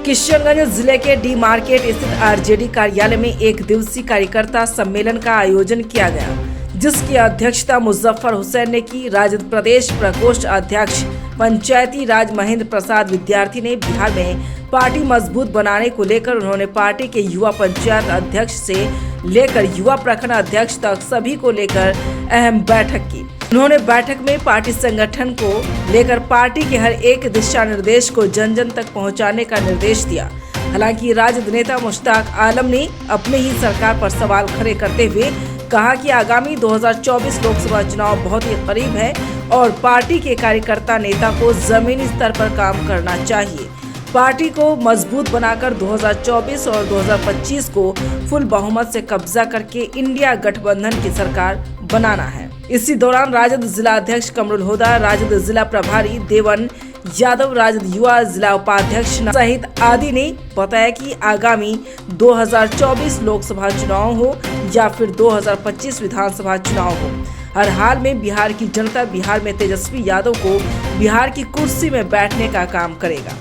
किशनगंज जिले के D market स्थित आरजेडी कार्यालय में एक दिवसीय कार्यकर्ता सम्मेलन का आयोजन किया गया, जिसकी अध्यक्षता मुजफ्फर हुसैन ने की। राजद प्रदेश प्रकोष्ठ अध्यक्ष पंचायती राज महेंद्र प्रसाद विद्यार्थी ने बिहार में पार्टी मजबूत बनाने को लेकर उन्होंने पार्टी के युवा पंचायत अध्यक्ष से लेकर युवा प्रखंड अध्यक्ष तक सभी को लेकर अहम बैठक की। उन्होंने बैठक में पार्टी संगठन को लेकर पार्टी के हर एक दिशा निर्देश को जन जन तक पहुंचाने का निर्देश दिया। हालांकि राजद नेता मुश्ताक आलम ने अपने ही सरकार पर सवाल खड़े करते हुए कहा कि आगामी 2024 लोकसभा चुनाव बहुत ही करीब है और पार्टी के कार्यकर्ता नेता को जमीनी स्तर पर काम करना चाहिए। पार्टी को मजबूत बनाकर 2024 और 2025 को फुल बहुमत से कब्जा करके इंडिया गठबंधन की सरकार बनाना है। इसी दौरान राजद जिला अध्यक्ष कमरुल हुदा, राजद जिला प्रभारी देवन यादव, राजद युवा जिला उपाध्यक्ष सहित आदि ने बताया कि आगामी 2024 लोकसभा चुनाव हो या फिर 2025 विधानसभा चुनाव हो, हर हाल में बिहार की जनता बिहार में तेजस्वी यादव को बिहार की कुर्सी में बैठने का काम करेगा,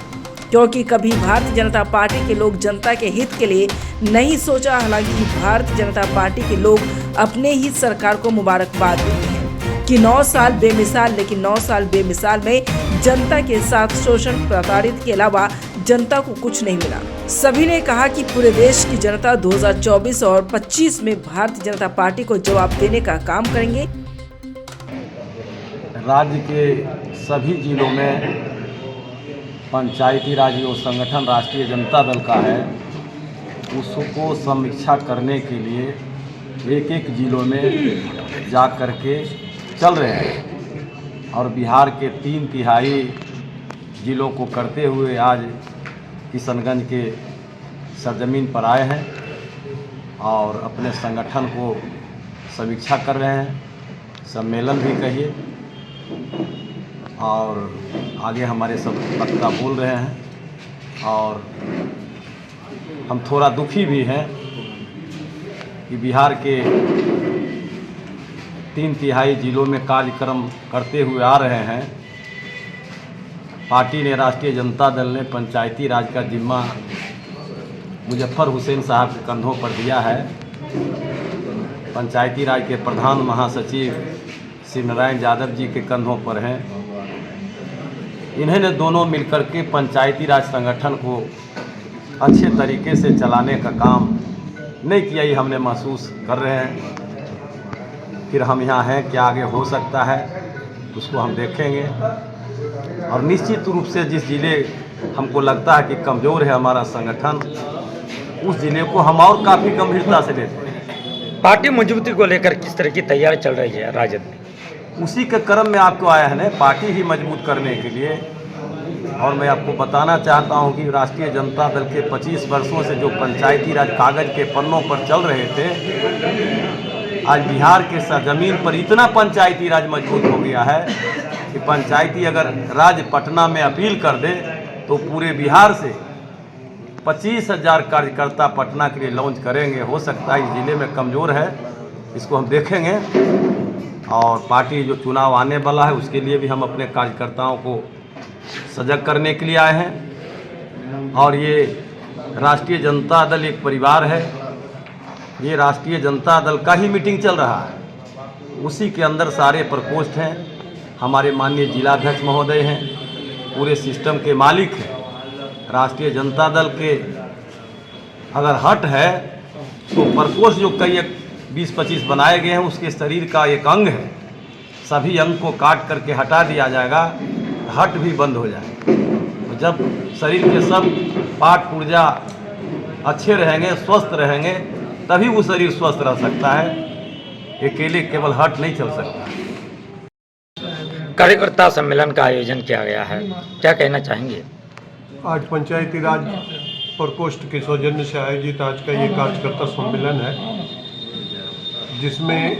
क्योंकि कभी भारतीय जनता पार्टी के लोग जनता के हित के लिए नहीं सोचा। हालांकि भारतीय जनता पार्टी के लोग अपने ही सरकार को मुबारकबाद देते हैं कि 9 साल बेमिसाल, लेकिन 9 साल बेमिसाल में जनता के साथ शोषण प्रताड़ित के अलावा जनता को कुछ नहीं मिला। सभी ने कहा कि पूरे देश की जनता 2024 और 25 में भारतीय जनता पार्टी को जवाब देने का काम करेंगे। राज्य के सभी जिलों में पंचायती राज जो संगठन राष्ट्रीय जनता दल का है, उसको समीक्षा करने के लिए एक एक जिलों में जा कर के चल रहे हैं और बिहार के 3/3 जिलों को करते हुए आज किशनगंज के सरजमीन पर आए हैं और अपने संगठन को समीक्षा कर रहे हैं, सम्मेलन भी कहिए, और आगे हमारे सब वक्ता बोल रहे हैं। और हम थोड़ा दुखी भी हैं कि बिहार के 3/3 जिलों में कार्यक्रम करते हुए आ रहे हैं। पार्टी ने, राष्ट्रीय जनता दल ने पंचायती राज का जिम्मा मुजफ्फर हुसैन साहब के कंधों पर दिया है। पंचायती राज के प्रधान महासचिव श्री नारायण यादव जी के कंधों पर हैं। इन्होंने दोनों मिलकर के पंचायती राज संगठन को अच्छे तरीके से चलाने का काम नहीं किया, ये हमने महसूस कर रहे हैं। फिर हम यहाँ हैं, क्या आगे हो सकता है उसको हम देखेंगे। और निश्चित रूप से जिस जिले हमको लगता है कि कमज़ोर है हमारा संगठन, उस जिले को हम और काफ़ी गंभीरता से लेते हैं। पार्टी मजबूती को लेकर किस तरह की तैयारी चल रही है राजद में? उसी के क्रम में आपको आया है ना, पार्टी ही मजबूत करने के लिए। और मैं आपको बताना चाहता हूं कि राष्ट्रीय जनता दल के 25 वर्षों से जो पंचायती राज कागज़ के पन्नों पर चल रहे थे, आज बिहार के सरजमीन पर इतना पंचायती राज मजबूत हो गया है कि पंचायती अगर राज पटना में अपील कर दे तो पूरे बिहार से 25,000 कार्यकर्ता पटना के लिए लॉन्च करेंगे। हो सकता है इस जिले में कमज़ोर है, इसको हम देखेंगे। और पार्टी जो चुनाव आने वाला है उसके लिए भी हम अपने कार्यकर्ताओं को सजग करने के लिए आए हैं। और ये राष्ट्रीय जनता दल एक परिवार है, ये राष्ट्रीय जनता दल का ही मीटिंग चल रहा है, उसी के अंदर सारे प्रकोष्ठ हैं, हमारे माननीय जिलाध्यक्ष महोदय हैं, पूरे सिस्टम के मालिक हैं। राष्ट्रीय जनता दल के अगर हट है तो प्रकोष्ठ जो कई 20-25 बनाए गए हैं उसके शरीर का एक अंग है, सभी अंग को काट करके हटा दिया जाएगा, हट भी बंद हो जाएगा। जब शरीर के सब पार्ट पुर्जा अच्छे रहेंगे, स्वस्थ रहेंगे, तभी वो शरीर स्वस्थ रह सकता है। अकेले केवल हट नहीं चल सकता। कार्यकर्ता सम्मेलन का आयोजन किया गया है, क्या कहना चाहेंगे? आज पंचायती राज प्रकोष्ठ के सौजन्य से आयोजित आज का ये कार्यकर्ता सम्मेलन है, जिसमें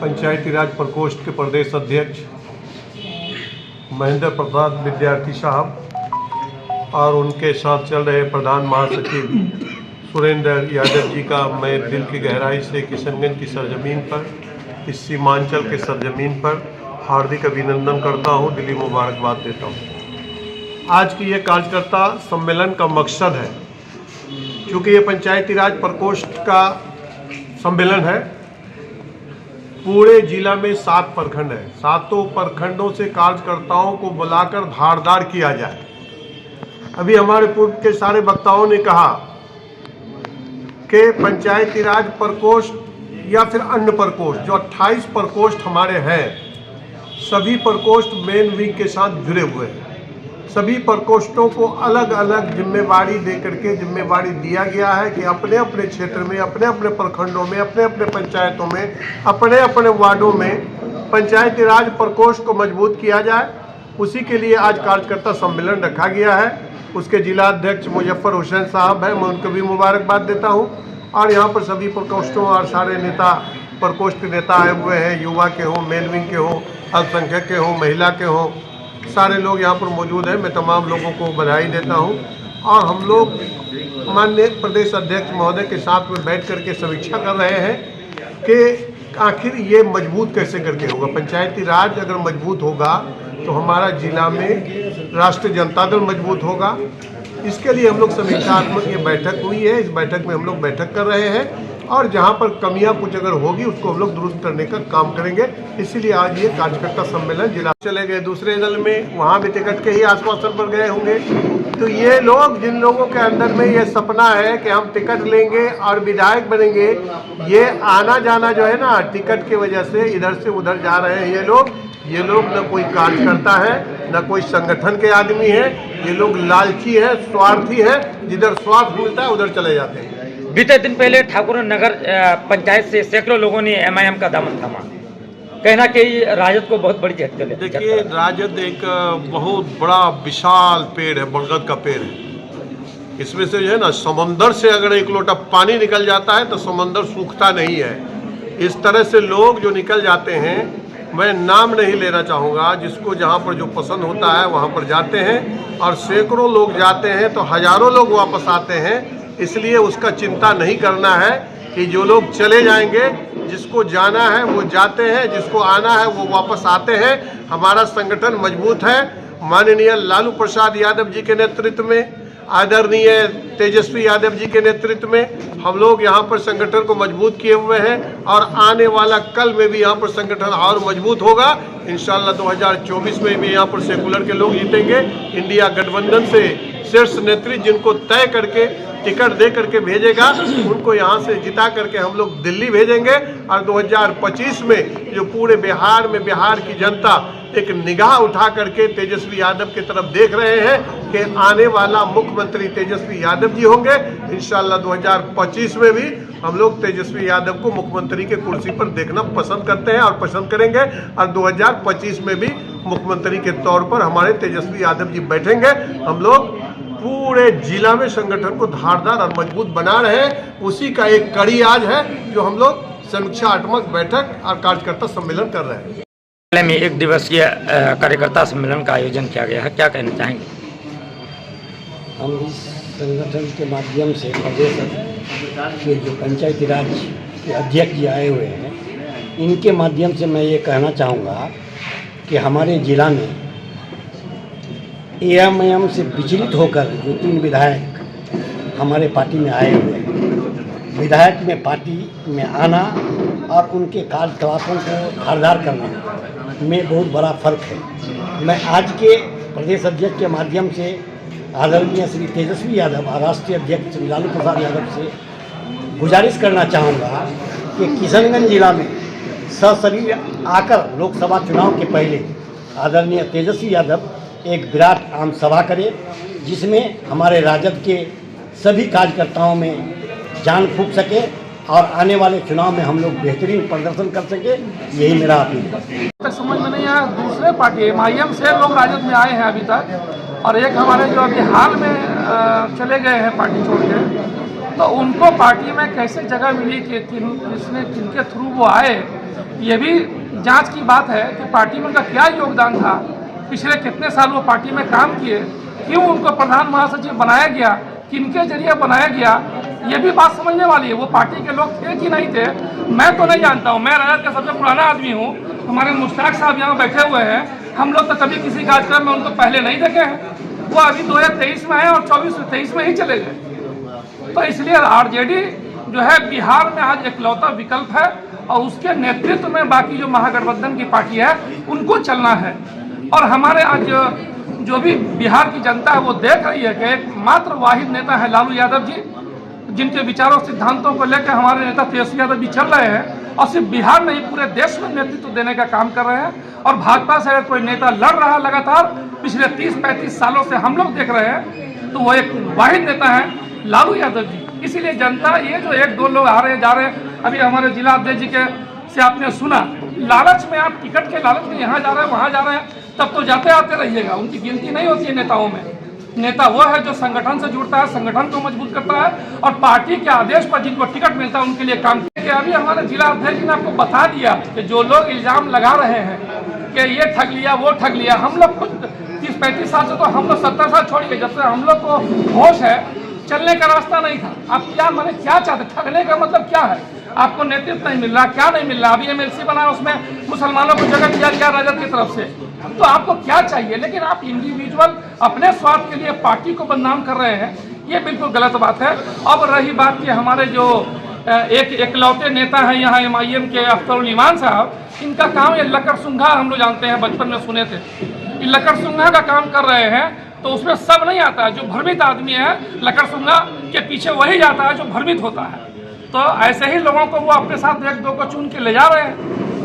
पंचायती राज प्रकोष्ठ के प्रदेश अध्यक्ष महेंद्र प्रसाद विद्यार्थी साहब और उनके साथ चल रहे प्रधान महासचिव सुरेंद्र यादव जी का मैं दिल की गहराई से किशनगंज की सरजमीन पर, इस सीमांचल के सरजमीन पर हार्दिक अभिनंदन करता हूं, दिली मुबारकबाद देता हूं। आज की ये कार्यकर्ता सम्मेलन का मकसद है, क्योंकि ये पंचायती राज प्रकोष्ठ का सम्मेलन है। पूरे जिला में 7 प्रखंड है, 7 प्रखंडों से कार्यकर्ताओं को बुलाकर धारदार किया जाए। अभी हमारे पूर्व के सारे वक्ताओं ने कहा कि पंचायती राज प्रकोष्ठ या फिर अन्य प्रकोष्ठ, जो 28 प्रकोष्ठ हमारे हैं, सभी प्रकोष्ठ मेन विंग के साथ जुड़े हुए हैं। सभी प्रकोष्ठों को अलग अलग जिम्मेवारी दे करके जिम्मेवारी दिया गया है कि अपने अपने क्षेत्र में, अपने अपने प्रखंडों में, अपने अपने पंचायतों में, अपने अपने वार्डों में पंचायती राज प्रकोष्ठ को मजबूत किया जाए। उसी के लिए आज कार्यकर्ता सम्मेलन रखा गया है। उसके जिला अध्यक्ष मुजफ्फर हुसैन साहब हैं, मैं उनको भी मुबारकबाद देता हूँ। और यहाँ पर सभी प्रकोष्ठों और सारे नेता, प्रकोष्ठ के नेता आए हुए हैं, युवा के हों, मेल विंग के हों, अल्पसंख्यक के हों, महिला के हों, सारे लोग यहाँ पर मौजूद हैं। मैं तमाम लोगों को बधाई देता हूँ। और हम लोग माननीय प्रदेश अध्यक्ष महोदय के साथ में बैठ करके समीक्षा कर रहे हैं कि आखिर ये मजबूत कैसे करके होगा। पंचायती राज अगर मजबूत होगा तो हमारा जिला में राष्ट्रीय जनता दल मजबूत होगा। इसके लिए हम लोग समीक्षात्मक ये बैठक हुई है। इस बैठक में हम लोग बैठक कर रहे हैं और जहाँ पर कमियाँ कुछ अगर होगी उसको हम लोग दुरुस्त करने का काम करेंगे। इसीलिए आज ये कार्यकर्ता सम्मेलन जिला चले गए। दूसरे दल में वहाँ भी टिकट के ही आश्वासन पर गए होंगे। तो ये लोग, जिन लोगों के अंदर में ये सपना है कि हम टिकट लेंगे और विधायक बनेंगे, ये आना जाना जो है ना, टिकट की वजह से इधर से उधर जा रहे हैं। ये लोग न कोई कार्यकर्ता है, न कोई संगठन के आदमी है। ये लोग लालची है, स्वार्थी है, जिधर स्वार्थ मिलता है उधर चले जाते हैं। बीते दिन पहले ठाकुर नगर पंचायत से सैकड़ों लोगों ने MIM का दामन थामा, कहना कि राजद को बहुत बड़ी झटका है। देखिए, राजद एक बहुत बड़ा विशाल पेड़ है, बरगद का पेड़ है। इसमें से जो है ना, समंदर से अगर एक लोटा पानी निकल जाता है तो समंदर सूखता नहीं है। इस तरह से लोग जो निकल जाते हैं, मैं नाम नहीं लेना चाहूँगा, जिसको जहाँ पर जो पसंद होता है वहाँ पर जाते हैं और सैकड़ों लोग जाते हैं तो हजारों लोग वापस आते हैं। इसलिए उसका चिंता नहीं करना है कि जो लोग चले जाएंगे, जिसको जाना है वो जाते हैं, जिसको आना है वो वापस आते हैं। हमारा संगठन मजबूत है। माननीय लालू प्रसाद यादव जी के नेतृत्व में, आदरणीय तेजस्वी यादव जी के नेतृत्व में हम लोग यहाँ पर संगठन को मजबूत किए हुए हैं और आने वाला कल में भी यहाँ पर संगठन और मजबूत होगा। इंशाल्लाह 2024 में भी यहाँ पर सेकुलर के लोग जीतेंगे। इंडिया गठबंधन से शीर्ष नेत्री जिनको तय करके टिकट दे करके भेजेगा, उनको यहाँ से जिता करके हम लोग दिल्ली भेजेंगे। और 2025 में जो पूरे बिहार में बिहार की जनता एक निगाह उठा करके तेजस्वी यादव की तरफ देख रहे हैं कि आने वाला मुख्यमंत्री तेजस्वी यादव जी होंगे। इंशाल्लाह 2025 में भी हम लोग तेजस्वी यादव को मुख्यमंत्री के कुर्सी पर देखना पसंद करते हैं और पसंद करेंगे। और 2025 में भी मुख्यमंत्री के तौर पर हमारे तेजस्वी यादव जी बैठेंगे। हम लोग पूरे जिला में संगठन को धारदार और मजबूत बना रहे हैं। उसी का एक कड़ी आज है जो हम लोग समीक्षात्मक बैठक और कार्यकर्ता सम्मेलन कर रहे हैं। में 1 दिवसीय कार्यकर्ता सम्मेलन का आयोजन किया गया है, क्या कहना चाहेंगे? हम इस संगठन के माध्यम से प्रदेश के जो पंचायती राज के अध्यक्ष जी आए हुए हैं, इनके माध्यम से मैं ये कहना चाहूँगा कि हमारे ज़िला में AMIM से विचलित होकर जो 3 विधायक हमारे पार्टी में आए हुए हैं, विधायक में पार्टी में आना और उनके कार्यकलापों को धारदार करना में बहुत बड़ा फर्क है। मैं आज के प्रदेश अध्यक्ष के माध्यम से आदरणीय श्री तेजस्वी यादव और राष्ट्रीय अध्यक्ष श्री लालू प्रसाद यादव से गुजारिश करना चाहूँगा कि किशनगंज जिला में सशरीर आकर लोकसभा चुनाव के पहले आदरणीय तेजस्वी यादव एक विराट आम सभा करें, जिसमें हमारे राजद के सभी कार्यकर्ताओं में जान फूंक सके और आने वाले चुनाव में हम लोग बेहतरीन प्रदर्शन कर सके। यही मेरा अपील है। तक समझ में नहीं आया, दूसरे पार्टी MIM से लोग राजद में आए हैं अभी तक, और एक हमारे जो अभी हाल में चले गए हैं पार्टी छोड़ के, तो उनको पार्टी में कैसे जगह मिली कि किनके थ्रू वो आए, ये भी जांच की बात है कि पार्टी में उनका क्या योगदान था, पिछले कितने साल वो पार्टी में काम किए, क्यों उनको प्रधान महासचिव बनाया गया, किनके जरिए बनाया गया, ये भी बात समझने वाली है। वो पार्टी के लोग थे कि नहीं थे, मैं तो नहीं जानता हूँ। मैं राजद का सबसे पुराना आदमी हूँ। हमारे मुश्ताक साहब यहाँ बैठे हुए हैं, हम लोग तो कभी किसी कार्यक्रम में उनको पहले नहीं देखे हैं। वो अभी 2023 में आए और 24-23 में ही चले गए। तो इसलिए आरजेडी जो है बिहार में आज इकलौता विकल्प है और उसके नेतृत्व में बाकी जो महागठबंधन की पार्टी है उनको चलना है। और हमारे आज जो भी बिहार की जनता है वो देख रही है कि एक मात्र वाहिद नेता है लालू यादव जी, जिनके विचारों सिद्धांतों को लेकर हमारे नेता तेजस्वी यादव भी चल रहे हैं और सिर्फ बिहार नहीं पूरे देश में नेतृत्व देने का काम कर रहे हैं। और भाजपा से अगर कोई नेता लड़ रहा है लगातार पिछले 30-35 सालों से हम लोग देख रहे हैं तो वो एक वाहिद नेता है लालू यादव जी। इसीलिए जनता ये जो 1-2 लोग आ रहे जा रहे हैं, अभी हमारे जिला अध्यक्ष जी के से आपने सुना, लालच में आप टिकट के लालच में यहाँ जा रहे हैं वहाँ जा रहे हैं, तब तो जाते आते रहिएगा। उनकी गिनती नहीं होती है नेताओं में। नेता वो है जो संगठन से जुड़ता है, संगठन को मजबूत करता है और पार्टी के आदेश पर जिनको टिकट मिलता है उनके लिए काम किया। अभी हमारे जिला अध्यक्ष ने आपको बता दिया कि जो लोग इल्जाम लगा रहे हैं कि ये ठग लिया वो ठग लिया, हम लोग खुद 30-35 साल से, तो हम लोग 70 साल छोड़िए, जब से हम लोग को होश है चलने का रास्ता नहीं था। आप क्या माने क्या चाहते, ठगने का मतलब क्या है? आपको नेतृत्व नहीं मिल रहा, क्या नहीं मिल रहा? अभी एमएलसी बना उसमें मुसलमानों को जगह दिया गया राजद की तरफ से, तो आपको क्या चाहिए? लेकिन आप इंडिविजुअल अपने स्वार्थ के लिए पार्टी को बदनाम कर रहे हैं, ये बिल्कुल गलत बात है। अब रही बात कि हमारे जो एक इकलौते नेता हैं यहाँ MIM के अख्तरुल ईमान साहब, इनका काम ये लकर सुंघा, हम लोग जानते हैं, बचपन में सुने थे, ये लकर सुंघा का काम कर रहे हैं। तो उसमें सब नहीं आता है, जो भ्रमित आदमी है लकर सुंघा के पीछे वही जाता है जो भ्रमित होता है। तो ऐसे ही लोगों को वो अपने साथ 1-2 को चुन के ले जा रहे हैं।